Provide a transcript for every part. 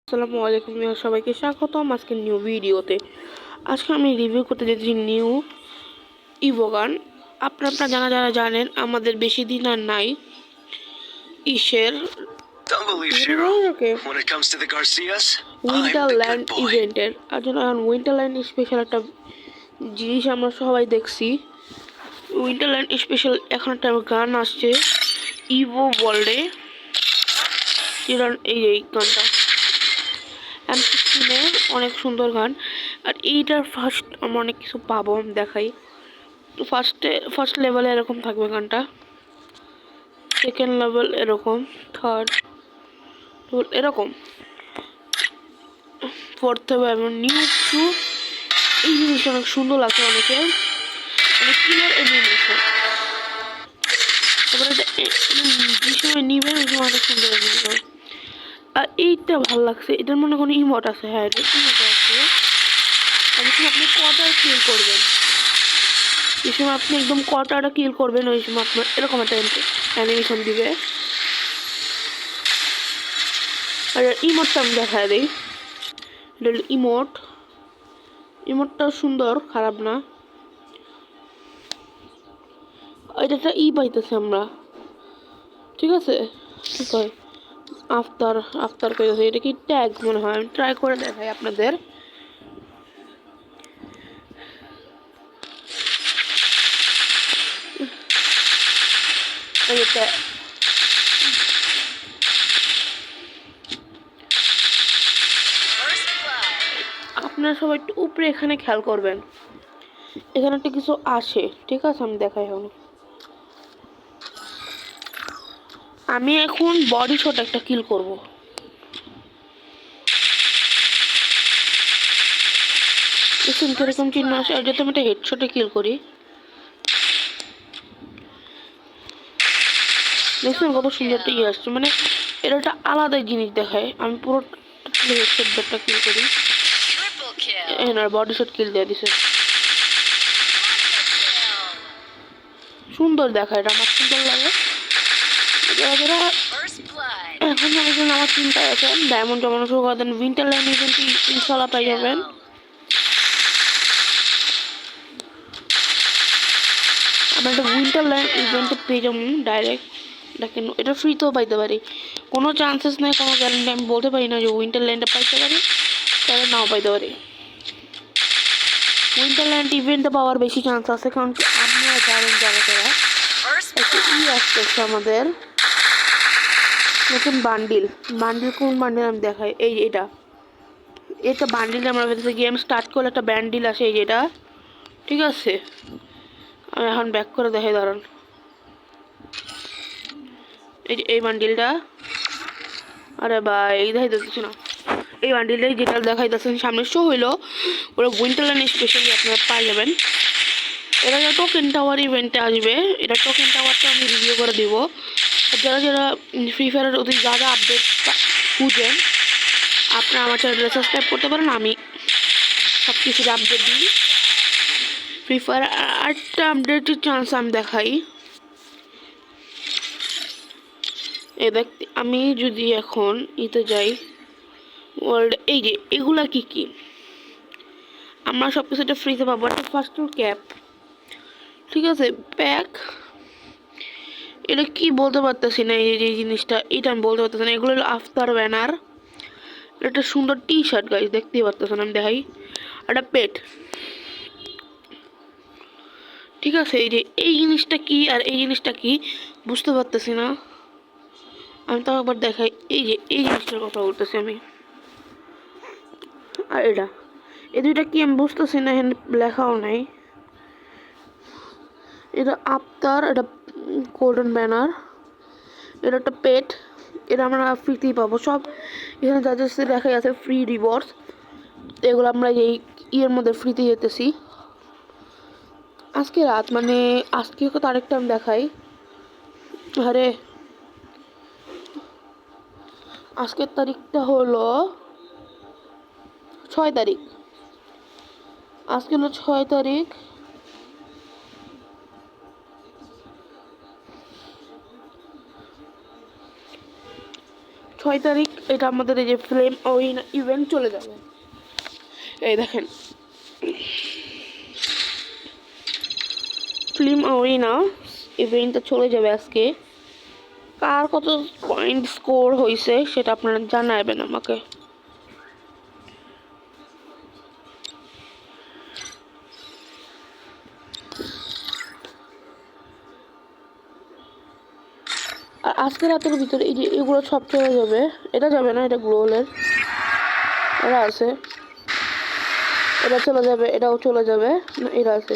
আসসালামু আলাইকুম সবাইকে স্বাগতম আজকে নিউ ভিডিওতে। আজকে আমি রিভিউ করতে যাচ্ছি নিউ ইভোগান। আপনারা যারা জানেন আমাদের বেশি দিন আর নাই ইসের উইন্টারল্যান্ড ইভেন্টের। আর জন্য এখন উইন্টারল্যান্ড স্পেশাল একটা জিনিস আমরা সবাই দেখছি। উইন্টারল্যান্ড স্পেশাল এখন একটা গান আসছে ইভো ওয়ার্ল্ডে, এই গানটা M16 অনেক সুন্দর গান। আর এইটার ফার্স্ট আমরা অনেক কিছু পাবো, আমি দেখাই। ফার্স্ট লেভেলে এরকম থাকবে গানটা, সেকেন্ড লেভেল এরকম, থার্ড এরকম, ফোর্থ এবং নিউ টু। এই জিনিসটা অনেক সুন্দর লাগছে অনেকে, মানে ক্লিয়ার এনিমেশন। তারপরে যে সময় নিবেন ওই সময় অনেক সুন্দর এনিমেশন। আর এইটা ভালো লাগছে, এটার মনে কোনো ইমোট আছে। হ্যাঁ, এটা ইমোট আছে। আপনি কটার কিল করবেন, এই সময় আপনি একদম কটাটা কিল করবেন ওই সময় আপনার এরকম একটা অ্যানিমেশন দিবে। আর ইমোটটা আমি দেখা দিই, এটা হল ইমোটটাও সুন্দর, খারাপ না। এটা একটা পাইতেছে আমরা, ঠিক আছে। কি কয় আফতার কইতেছে, এটা কি ট্যাগ মনে হয়। আমি ট্রাই করে দেখাই আপনাদের। এটা আপনারা সবাই একটু উপরে এখানে খেয়াল করবেন, এখানে একটা কিছু আসে, ঠিক আছে। আমি দেখাই এখন। আমি এখন বডি শট একটা কিল করব। দেখুন কিরকম চিহ্ন আসে, আর যদি আমি একটা হেডশটে কিল করি, দেখছেন কত সুন্দর একটা আসছে। মানে এটা একটা আলাদা জিনিস দেখায়। আমি পুরো হেডশটটা কিল করি, এনার বডি শট কিল দিয়ে দিছে। সুন্দর দেখায়, এটা আমার সুন্দর লাগে। এখন একজন আমার চিন্তায় আছে, ডায়মন্ড জমানো শুরু করে দেন। উইন্টারল্যান্ড ইভেন্টে ইনশাল্লাহ পাই যাবেন। আমরা একটা উইন্টারল্যান্ড ইভেন্টে পেয়ে যাবো ডাইরেক্ট। দেখেন এটা ফ্রিতেও পাইতে পারি, কোনো চান্সেস নেই, কোনো গ্যারান্টি আমি বলতে পারি না যে উইন্টারল্যান্ডে পাইতে পারি, তাহলে নাও পাইতে পারি। উইন্টারল্যান্ড ইভেন্টে পাওয়ার বেশি চান্স আছে, কারণ কি আপনারা জানেন যারা একটা আসতেছে আমাদের নতুন বান্ডিল। কোন বান্ডিল আমি দেখাই, এটা বান্ডিল আমরা ভেবেছি গেম স্টার্ট করলে একটা বান্ডিল আসে, এই যেটা, ঠিক আছে। আমি এখন ব্যাক করে দেখাই, দাঁড়ান। এই বান্ডিলটা, আরে ভাই এই দেখাইতেছি না, এই বান্ডিলটাই যেটা দেখাইতেছেন সামনে শো হইলো, ওরা উইন্টারল্যান্ড স্পেশালি আপনারা পাই যাবেন। এটা যা টোকেন টাওয়ার ইভেন্টে আসবে, এটা টোকেন টাওয়ারটা আমি রিভিউ করে দিব। যারা ফ্রি ফায়ারের অতি যা আপডেট খুঁজেন, আপনারা আমার চ্যানেলে সাবস্ক্রাইব করতে পারেন। আমি সব কিছুর আপডেট দিই। ফ্রি ফায়ার আরেকটা আপডেটের চান্স আমি দেখাই। দেখতে আমি যদি এখন যাই ওয়ার্ল্ড, এই যে এগুলা কি আমরা সব কিছু এটা ফ্রিতে পাবো। একটা ফার্স্ট ক্যাপ, ঠিক আছে, প্যাক, এটা কি বলতে পারতেছি না। এই যে জিনিসটা, এটা আমি বলতে পারতেছি না। এগুলো হলো আফতার ব্যানার, একটা সুন্দর টি শার্ট গাইজ, দেখতেই পারতেছেন, আমি দেখাই। একটা পেট, ঠিক আছে। এই জিনিসটা কি আর এই জিনিসটা কি বুঝতে পারতেছি না। আমি তো একবার দেখাই, এই জিনিসটার কথা বলতেছি আমি। আর এই দুইটা কি আমি বুঝতেছি না, এখানে লেখাও নাই। এটা আফতার, এটা গোল্ডেন ব্যানার, এটা একটা পেট, এটা আমরা ফ্রিতেই পাবো সব। এখানে যা যা দেখা যাচ্ছে ফ্রি রিওয়ার্ডস, এগুলো আমরা এই মধ্যে ফ্রিতে যেতেছি। আজকে রাত, মানে আজকে তারিখটা আমি দেখাই। আরে আজকের তারিখটা হলো 6 তারিখ। আজকে হলো 6 তারিখ। 6 তারিখ এটা আমাদের এই যে ফ্লেম ওইন ইভেন্ট চলে যাবে। এই দেখেন ফিল্ম ওইনা ইভেন্টটা চলে যাবে আজকে। কার কত পয়েন্ট স্কোর হয়েছে সেটা আপনারা জানাবেন আমাকে। আর আজকে রাতের ভিতরে এই যে এগুলো সব চলে যাবে। এটা যাবে না, এটা গ্লোলের এরা আছে, এটা চলে যাবে, এটাও চলে যাবে না, এরা আছে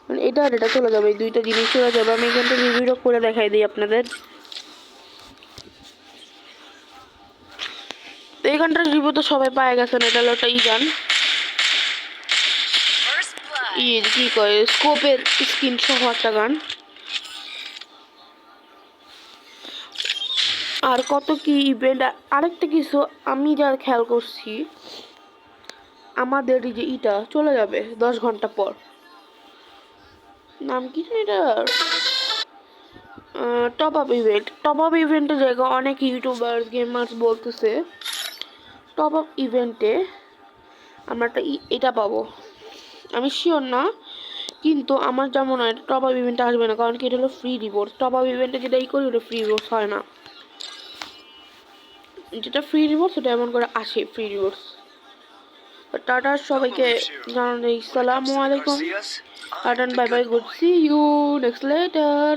মানে এটা আর এটা চলে যাবে, এই দুইটা জিনিস চলে যাবে। আমি এখান থেকে রিভিউটা করে দেখাই দিই আপনাদের। তো এইখানটার রিভিউ তো সবাই পায়ে গেছেন, এটা হলো একটা ইগান কি কয় স্কোপের স্কিন সহ একটা গান। আর কত কি ইভেন্ট, আরেকটা কিছু আমি যা খেয়াল করছি, আমাদের এই যে ইটা চলে যাবে 10 ঘন্টা পর। নাম কি এটা, top up event. Top up ইভেন্টের জায়গায় অনেক ইউটিউবার গেমার্স বলতেছে টপ আপ ইভেন্টে আমরা একটা এটা পাবো। আমি শিওর না, কিন্তু আমার যা মনে হয় টপ আপ ইভেন্টে আসবে না, কারণ কি এটা হলো ফ্রি রিওয়ার্ড। টপ আপ ইভেন্টে যেটা করি ওটা ফ্রি রিওয়ার্ডস হয় না, যেটা ফ্রি রিওয়ার্ডস সেটা এমন করে আসে ফ্রি রিওয়ার্ডস। টাটা সবাইকে জানাই আসসালামু আলাইকুম, tata bye bye, good see you next letter.